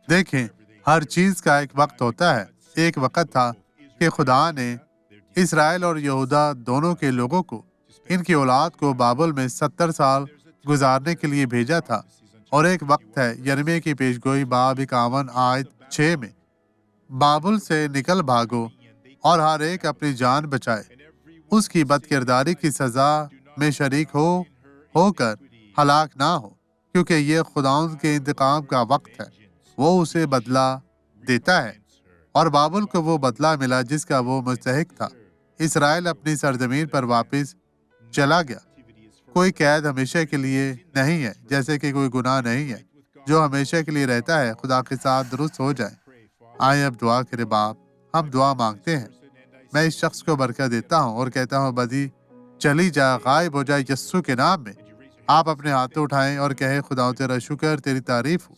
دیکھیں، ہر چیز کا ایک وقت ہوتا ہے۔ ایک وقت تھا کہ خدا نے اسرائیل اور یہودا دونوں کے لوگوں کو، ان کی اولاد کو بابل میں 70 سال گزارنے کے لیے بھیجا تھا۔ اور ایک وقت ہے، یرمیہ کی پیشگوئی باب 51 آیت 6 میں، بابل سے نکل بھاگو اور ہر ایک اپنی جان بچائے، اس کی بد کرداری کی سزا میں شریک ہو کر ہلاک نہ ہو، کیونکہ یہ خداوند کے انتقام کا وقت ہے، وہ اسے بدلہ دیتا ہے۔ اور بابل کو وہ بدلہ ملا جس کا وہ مستحق تھا۔ اسرائیل اپنی سرزمین پر واپس چلا گیا۔ کوئی قید ہمیشہ کے لیے نہیں ہے، جیسے کہ کوئی گناہ نہیں ہے جو ہمیشہ کے لیے رہتا ہے خدا کے ساتھ درست ہو جائے۔ آئیں اب دعا کرے باپ، ہم دعا مانگتے ہیں۔ میں اس شخص کو برکت دیتا ہوں اور کہتا ہوں بدی چلی جا، غائب ہو جائے یسوع کے نام میں۔ آپ اپنے ہاتھوں اٹھائیں اور کہیں خدا تیرا شکر، تیری تعریف ہو